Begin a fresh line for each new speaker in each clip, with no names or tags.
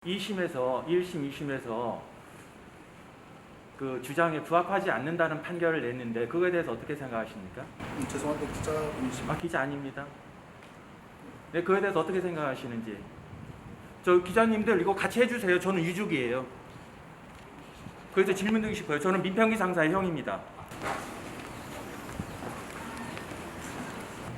1심, 2심에서 그 주장에 부합하지 않는다는 판결을 냈는데 그거에 대해서 어떻게 생각하십니까?
죄송한데 기자분이시면
기자 아닙니다. 네, 그거에 대해서 어떻게 생각하시는지. 저 기자님들 이거 같이 해주세요. 저는 유족이에요. 그래서 질문 드리고 싶어요. 저는 민평기 상사의 형입니다.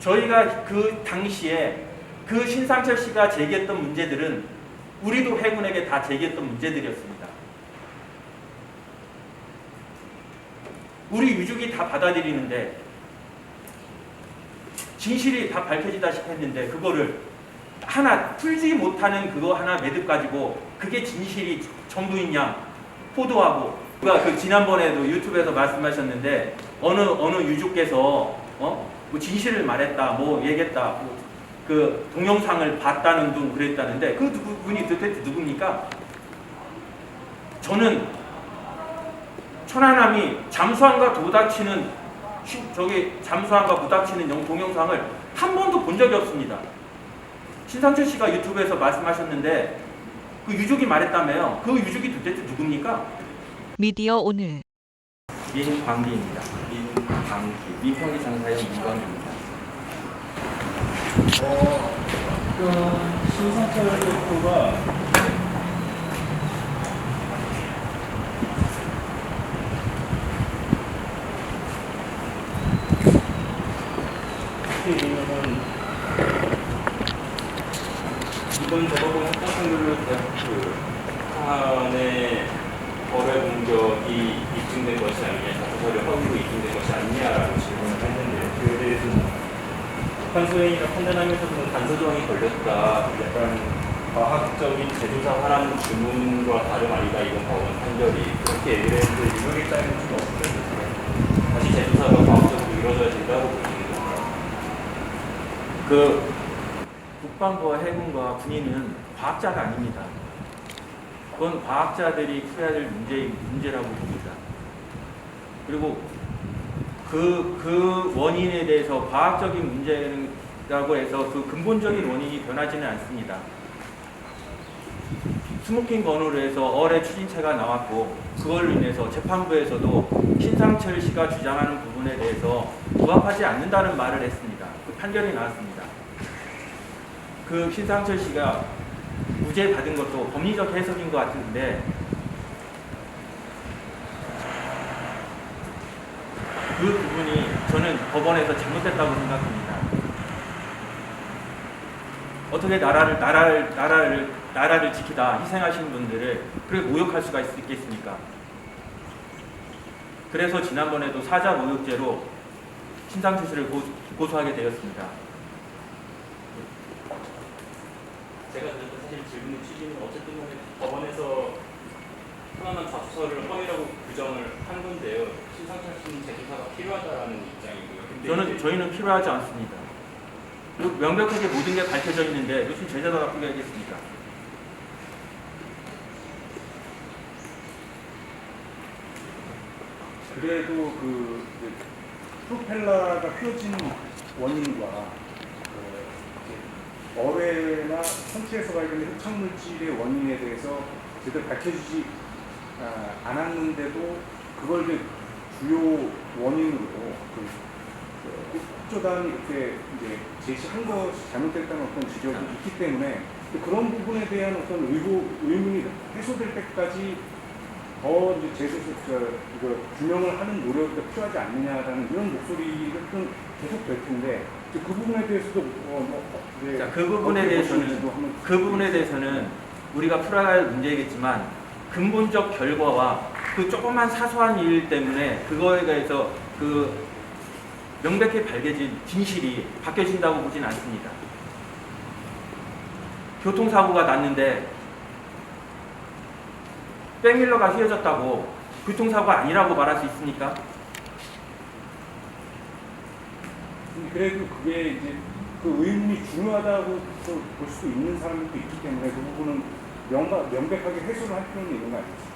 저희가 그 당시에 그 신상철 씨가 제기했던 문제들은 우리도 해군에게 다 제기했던 문제들이었습니다. 우리 유족이 다 받아들이는데 진실이 다 밝혀지다시피 했는데 그거를 하나 풀지 못하는 그거 하나 매듭 가지고 그게 진실이 전부인 양 포도하고 그 지난번에도 유튜브에서 말씀하셨는데 어느 유족께서 뭐 진실을 말했다 뭐 얘기했다 그 동영상을 봤다는 둥 그랬다는데 그 분이 도대체 누굽니까? 저는 천안함이 잠수함과 부닥치는 동영상을 한 번도 본 적이 없습니다. 신상철 씨가 유튜브에서 말씀하셨는데 그 유족이 말했다며요. 그 유족이 도대체 누굽니까?
미디어 오늘
민광기입니다. 민광기. 민평기 상사의 민광기입니다.
신상철 대표가 이번 대법원 형사판결로 사안의 거래 공격이 입증된 것이 아니냐, 자수서를 허위로 입증된 것이 아니냐라고 질문을 했는데 그에 대해서는 판소행위라 판단하면서도 단서 조항이 걸렸다. 약간 과학적인 재조사하라는 주문과 다름 아니다. 이번 법원 판결이 그렇게 얘기를 했는데 유력 입장에는 좀 어떻게 생각해요? 다시 재조사가 과학적으로 이루어져야 된다고 보시는 건가요?
그 국방부와 해군과 군인은 과학자가 아닙니다. 그건 과학자들이 풀어야 될 문제라고 봅니다. 그리고 그 원인에 대해서 과학적인 문제라고 해서 그 근본적인 원인이 변하지는 않습니다. 스모킹 건으로 해서 어뢰 추진체가 나왔고 그걸로 인해서 재판부에서도 신상철 씨가 주장하는 부분에 대해서 부합하지 않는다는 말을 했습니다. 그 판결이 나왔습니다. 그 신상철 씨가 무죄 받은 것도 법리적 해석인 것 같은데 그 부분이 저는 법원에서 잘못됐다고 생각합니다. 어떻게 나라를 지키다 희생하신 분들을 그렇게 모욕할 수가 있겠습니까? 그래서 지난번에도 사자 모욕죄로 신상철 씨를 고소하게 되었습니다.
제가 사실 질문의 취지는 어쨌든 법원에서 편안한 자수서를 허위라고 규정을 한 건데요. 신상철 씨는 재조사가 필요하다라는 입장이고요.
저희는 필요하지 않습니다. 명백하게 모든 게 밝혀져 있는데 무슨 재조사가 필요하겠습니까?
그래도 그 프로펠러가 휘어진 원인과 어뢰나 선체에서 발견된 흡착물질의 원인에 대해서 제대로 밝혀지지 않았는데도 그걸 이제 주요 원인으로 국조단이 이렇게 이제 제시한 것이 잘못됐다는 어떤 지적이 있기 때문에 그런 부분에 대한 어떤 의문이 해소될 때까지 더 이제 이거 규명을 하는 노력이 필요하지 않느냐라는 이런 목소리가 좀 계속 될 텐데 그 부분에 대해서도
자, 그 부분에 대해서는 우리가 풀어야 할 문제이겠지만 근본적 결과와 그 조그만 사소한 일 때문에 그거에 대해서 그 명백히 밝혀진 진실이 바뀌어진다고 보진 않습니다. 교통사고가 났는데 백밀러가 휘어졌다고 교통사고가 아니라고 말할 수 있습니까?
그래도 그게 이제 그 의문이 중요하다고 볼 수 있는 사람들도 있기 때문에 그 부분은 명백하게 해소를 할 필요는 있는 거 아니겠습니까?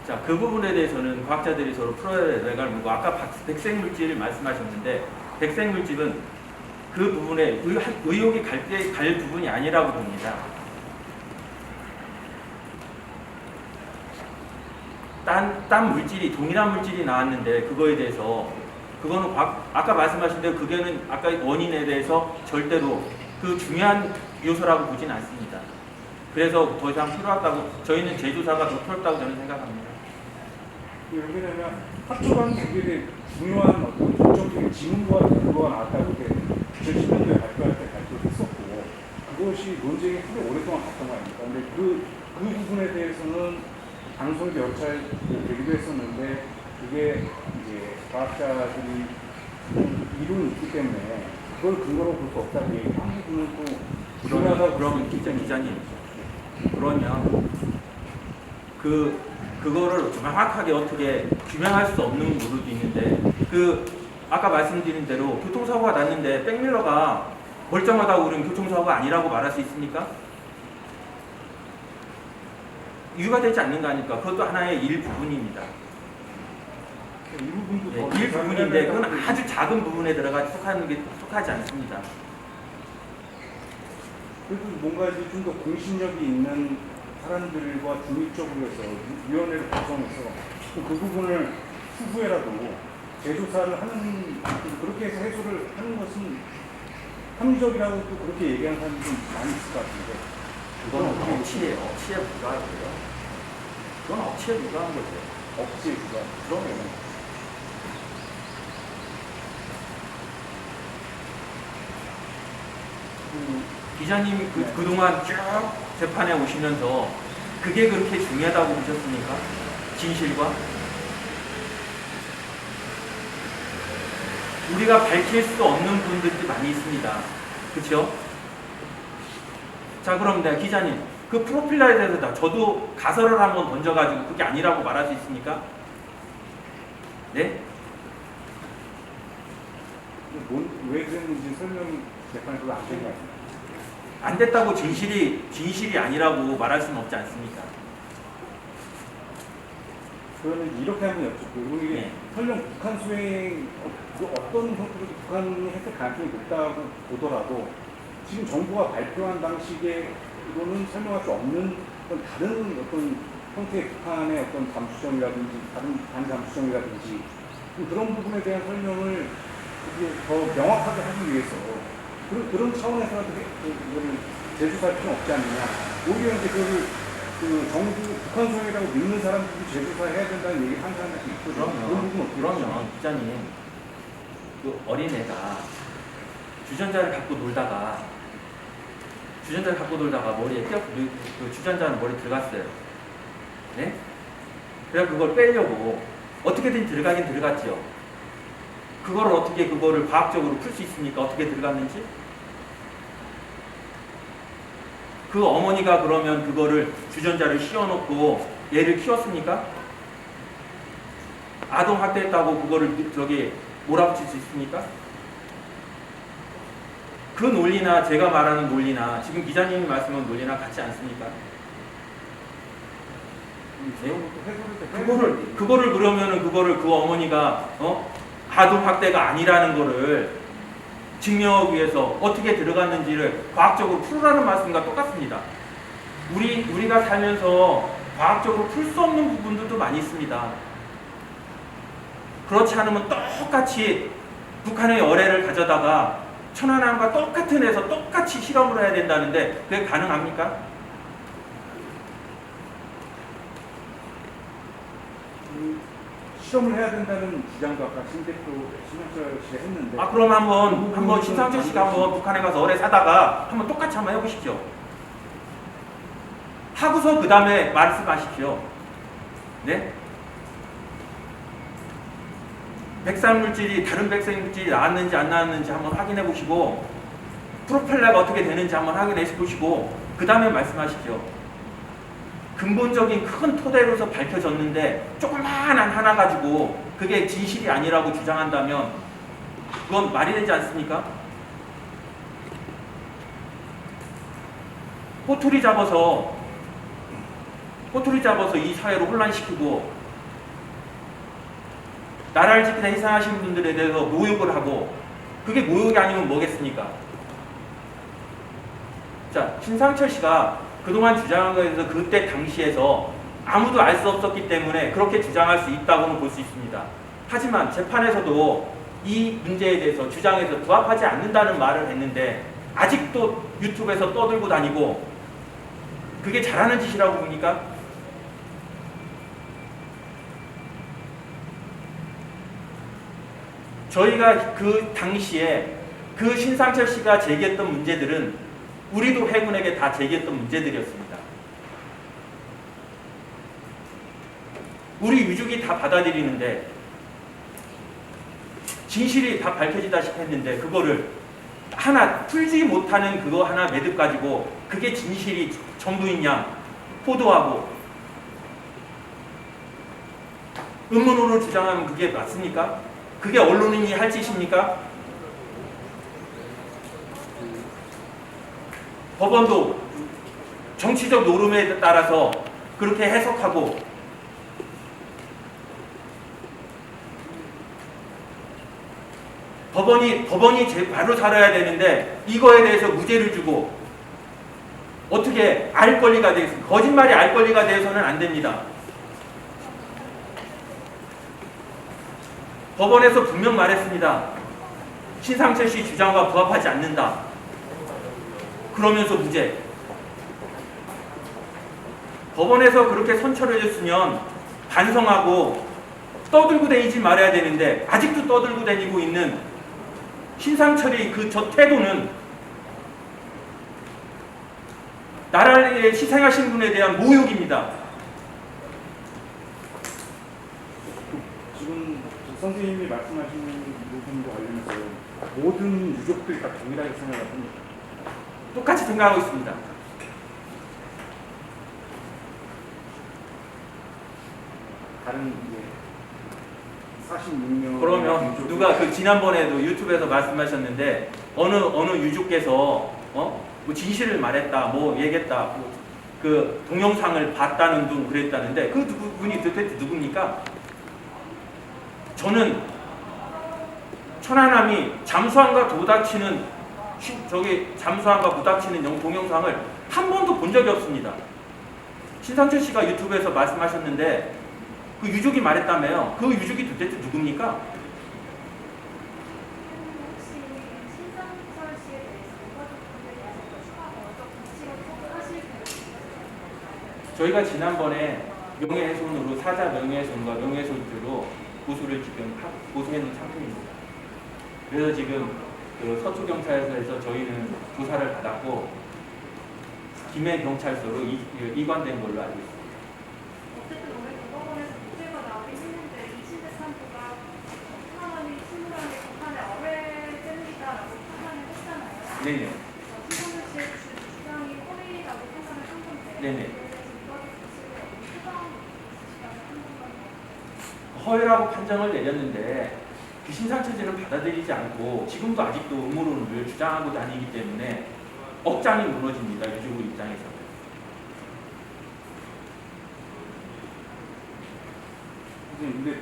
자, 그 부분에 대해서는 과학자들이 서로 풀어야 될 거고 아까 백색물질을 말씀하셨는데 백색물질은 그 부분에 의혹이 갈 부분이 아니라고 봅니다. 딴 물질이 동일한 물질이 나왔는데 그거에 대해서 그거는 아까 말씀하신 대로 그게는 아까 원인에 대해서 절대로 그 중요한 요소라고 보진 않습니다. 그래서 더 이상 필요하다고 저희는 제조사가 더 필요하다고 저는 생각합니다.
왜냐면 합초반 기계에 중요한 어떤 결정적인 지문과 근거가 나왔다고 이렇게 2010년도에 발표할 때 발표를 했었고 그것이 논쟁이 크게 오랫동안 갔던 거 아닙니까? 근데 그 부분에 대해서는 방송에도 여러 차례 되기도 했었는데 그게 이제 과학자들이 이론이 있기 때문에 그걸 근거로 볼 수 없다고 얘기한 부분은 또 중요하다고
그러면 기자님 그러면 그거를 정확하게 어떻게 규명할 수 없는 부분도 있는데 아까 말씀드린 대로 교통사고가 났는데 백밀러가 멀쩡하다고 그러면 교통사고가 아니라고 말할 수 있습니까? 이유가 되지 않는 거 아닙니까? 그것도 하나의 일부분입니다. 일부분인데 그건 아주 작은 부분에 속하지 않습니다.
그래도 뭔가 이제 좀 더 공신력이 있는 사람들과 중립적으로 해서 위원회를 구성해서 그 부분을 후후에라도 재조사를 하는 그렇게 해서 해소를 하는 것은 합리적이라고 또 그렇게 얘기하는 사람이 좀 많이 있을 것 같은데
그건 억지에 불과하고요. 그건 억지에 불과한 거죠.
억지에 불과. 그러면
기자님 그동안 쭉 재판에 오시면서 그게 그렇게 중요하다고 보셨습니까? 진실과? 우리가 밝힐 수 없는 분들이 많이 있습니다. 그렇죠? 자 그럼 내가 기자님 그 프로필러에 대해서 저도 가설을 한번 던져가지고 그게 아니라고 말할 수 있습니까? 네?
왜 그랬는지 설명 재판에 그거 안 된 거 아니에요?
안 됐다고 진실이 아니라고 말할 수는 없지 않습니까?
그러면 이렇게 한번 여쭙고 이게
네.
설령 북한 수행 어떤 형태로 북한이 했을 가능성이 높다고 보더라도 지금 정부가 발표한 방식으로는 설명할 수 없는 어떤 다른 어떤 형태의 북한의 어떤 잠수정이라든지 다른 반잠수정이라든지 그런 부분에 대한 설명을 더 명확하게 하기 위해서 그런 차원에서라도 이거를 재조사할 필요는 없지 않느냐. 오히려 이제 그 정부 북한 수행이라고 믿는 사람들이 재조사해야 된다는 얘기를 하는 사람들이 있거든요.
그러면 기자님 그 어린애가 주전자를 갖고 놀다가 머리에 그 주전자는 머리에 들어갔어요. 네? 그래서 그걸 빼려고 어떻게든 들어가긴 들어갔죠. 그거를 과학적으로 풀 수 있습니까? 어떻게 들어갔는지? 그 어머니가 그러면 그거를 주전자를 씌워놓고 얘를 키웠습니까? 아동 학대했다고 그거를 몰아붙일 수 있습니까? 그 논리나 제가 말하는 논리나 지금 기자님이 말씀한 논리나 같지 않습니까? 그거를 그러면은 그 어머니가 아동 학대가 아니라는 거를 증명하기 위해서 어떻게 들어갔는지를 과학적으로 풀으라는 말씀과 똑같습니다. 우리가 살면서 과학적으로 풀 수 없는 부분들도 많이 있습니다. 그렇지 않으면 똑같이 북한의 어뢰를 가져다가 천안함과 똑같은 해서 똑같이 실험을 해야 된다는데 그게 가능합니까?
실험을 해야 된다는 주장도 아까 신상철 씨가 했는데.
그럼 한번 신상철 씨가 한번 북한에 가서 어뢰 사다가 한번 똑같이 한번 해보십시오. 하고서 그 다음에 말씀하십시오. 네? 백상물질이 다른 백상물질이 나왔는지 안 나왔는지 한번 확인해 보시고 프로펠러가 어떻게 되는지 한번 확인해 보시고 그 다음에 말씀하십시오. 근본적인 큰 토대로서 밝혀졌는데 조그마한 하나 가지고 그게 진실이 아니라고 주장한다면 그건 말이 되지 않습니까? 꼬투리 잡아서 이 사회를 혼란시키고 나라를 지키다 희생하신 분들에 대해서 모욕을 하고 그게 모욕이 아니면 뭐겠습니까? 자, 신상철 씨가 그동안 주장한 거에 대해서 그때 당시에서 아무도 알 수 없었기 때문에 그렇게 주장할 수 있다고는 볼 수 있습니다. 하지만 재판에서도 이 문제에 대해서 주장에서 부합하지 않는다는 말을 했는데 아직도 유튜브에서 떠들고 다니고 그게 잘하는 짓이라고 봅니까? 저희가 그 당시에 그 신상철 씨가 제기했던 문제들은 우리도 해군에게 다 제기했던 문제들이었습니다. 우리 유족이 다 받아들이는데 진실이 다 밝혀지다시피 했는데 그거를 하나 풀지 못하는 그거 하나 매듭 가지고 그게 진실이 전부인 양 포도하고 음모론을 주장하면 그게 맞습니까? 그게 언론인이 할 짓입니까? 법원도 정치적 노름에 따라서 그렇게 해석하고 법원이 바로 살아야 되는데 이거에 대해서 무죄를 주고 어떻게 알 권리가 되겠습니까? 거짓말이 알 권리가 되어서는 안 됩니다. 법원에서 분명 말했습니다. 신상철 씨 주장과 부합하지 않는다. 그러면서 무죄. 법원에서 그렇게 선처를 해줬으면 반성하고 떠들고 다니지 말아야 되는데 아직도 떠들고 다니고 있는 신상철의 그 저 태도는 나라를 희생하신 분에 대한 모욕입니다.
지금 선생님이 말씀하신 부분과 관련해서 모든 유족들이 다 동일하게 생각합니다.
똑같이 생각하고 있습니다.
다른 이제 46명
그러면 누가 그 지난번에도 유튜브에서 말씀하셨는데 어느 유족께서 뭐 진실을 말했다, 뭐 얘기했다, 그 동영상을 봤다는 둥 그랬다는데 그 분이 도대체 누굽니까? 저는 천안함이 잠수함과 부닥치는 동영상을 한 번도 본 적이 없습니다. 신상철 씨가 유튜브에서 말씀하셨는데 그 유족이 말했다며요. 그 유족이 도대체 누굽니까?
혹시 신상철 씨에 대해서 유가족분들에 대해서 추가로 어떤 공식을 하실 계획이신가요?
저희가 지난번에 명예훼손으로 사자 명예훼손과 명예훼손죄로 고소를 지금 고소해놓은 상태입니다. 그래서 지금 그 서초경찰서에서 저희는 조사를 받았고 김해경찰서로 이관된 걸로 알고 있습니다.
어쨌든 오늘 대법원에서 무죄가 나오긴 했는데 2심 재판부가 신상원이 신상원의 재판에 어뢰됩니다라고 판단을 했잖아요.
네네.
신상원 씨의 주장이 허위라고 판단을 한 건데
네네.
유가족 측에 소감 있으시다면 한 번만 더.
허위라고 판정을 내렸는데 그 신상처지는 받아들이지 않고 지금도 아직도 음모론을 주장하고 다니기 때문에 억장이 무너집니다. 유족의 입장에서.
근데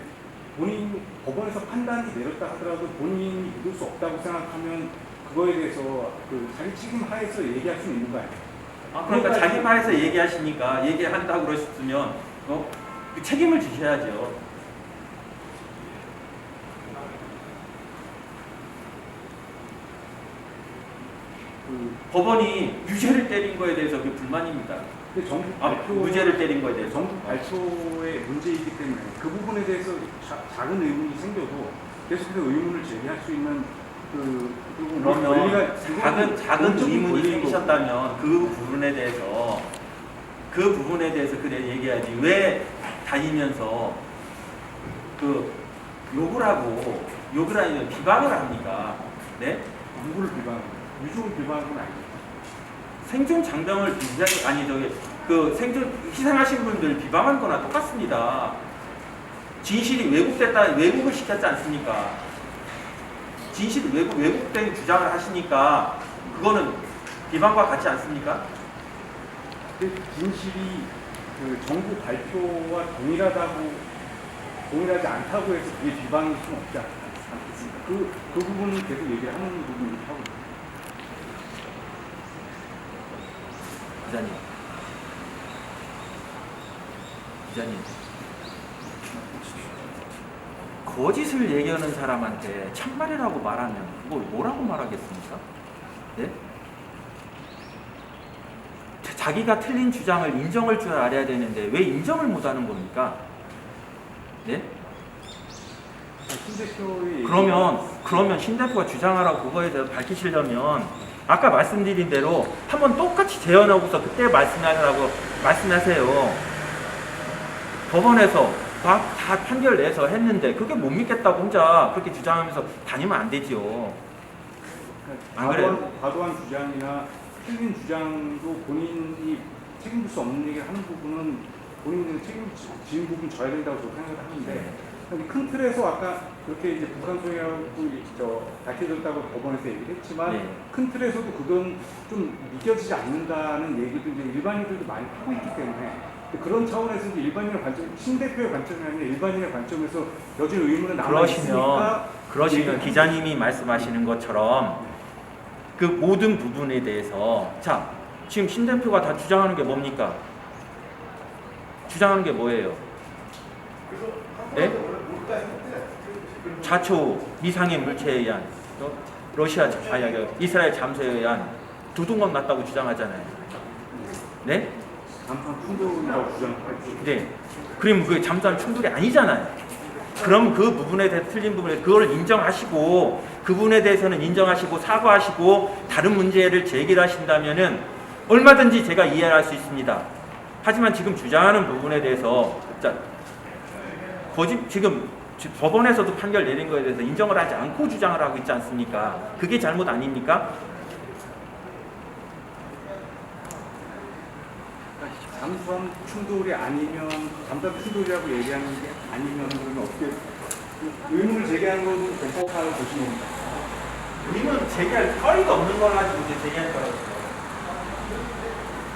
본인 법원에서 판단이 내렸다 하더라도 본인이 믿을 수 없다고 생각하면 그거에 대해서 그 자기 책임 하에서 얘기할 수 있는 거 아니에요?
그러니까 자기 말에서 얘기하시니까 얘기한다고 그러셨으면 그 책임을 지셔야죠. 법원이 유죄를 때린 거에 대해서 그 불만입니다.
근데 정부
무죄를 때린 거에 대해서.
정부 발표의 문제이기 때문에 그 부분에 대해서 작은 의문이 생겨도 계속해서 의문을 제기할 수 있는
그러면 작은 의문이 생기셨다면 그 부분에 대해서 그래 얘기하지. 왜 다니면서 그 욕을 아니면 비방을 합니까? 네?
누구를 비방하는 유족을 비방하는 건 아니에요.
생존 장병을 생존 희생하신 분들 비방한 거나 똑같습니다. 진실이 왜곡을 시켰지 않습니까? 진실이 왜곡된 주장을 하시니까 그거는 비방과 같지 않습니까?
근데 진실이 그 정부 발표와 동일하지 않다고 해서 그게 비방일 수는 없지 않겠습니까? 그 부분은 계속 얘기를 하는 부분이기도 하고.
기자님. 기자님. 거짓을 얘기하는 사람한테 참말이라고 말하면 그걸 뭐라고 말하겠습니까? 네? 자기가 틀린 주장을 인정할 줄 알아야 되는데 왜 인정을 못하는 겁니까? 네?
신 대표의
그러면 신 대표가 주장하라고 그거에 대해서 밝히시려면 아까 말씀드린 대로 한번 똑같이 재현하고서 그때 말씀하세요. 법원에서 다 판결 내서 했는데 그게 못 믿겠다고 혼자 그렇게 주장하면서 다니면 안 되지요. 안 그래요?
과도한 주장이나 틀린 주장도 본인이 책임질 수 없는 얘기를 하는 부분은 본인이 책임지는 부분 져야 된다고 저는 생각을 하는데 큰 틀에서 아까 그렇게 이제 북한 소유하고 밝혀졌다고 법원에서 얘기를 했지만
네.
큰 틀에서도 그건 좀 믿겨지지 않는다는 얘기도 이제 일반인들도 많이 하고 있기 때문에 그런 차원에서 이제 일반인의 관점, 신 대표의 관점이 아니라 일반인의 관점에서 여전히 의문은 남아 있으니까
그러시면 기자님이 말씀하시는 것처럼 그 모든 부분에 대해서 자 지금 신 대표가 다 주장하는 게 뭡니까? 주장하는 게 뭐예요? 네? 자초 미상의 물체에 의한 이스라엘 잠수에 의한 두둥건 났다고 주장하잖아요. 네?
간판 충돌이라고 주장하고
네. 그럼 그 잠수함 충돌이 아니잖아요. 그럼 그 부분에 대해서 틀린 부분에 그걸 인정하시고 그 부분에 대해서는 인정하시고 사과하시고 다른 문제를 제기하신다면은 얼마든지 제가 이해할 수 있습니다. 하지만 지금 주장하는 부분에 대해서 지금 법원에서도 판결 내린 거에 대해서 인정을 하지 않고 주장을 하고 있지 않습니까? 그게 잘못 아닙니까?
잠수함 충돌이 아니면 잠수함 충돌이라고 얘기하는 게 아니면 그러면 어떻게 의문을 제기하는 것은 괜찮다고 보시는 겁니까?
의문 제기할 거리가 없는 걸 가지고 이제 제기할 거라고.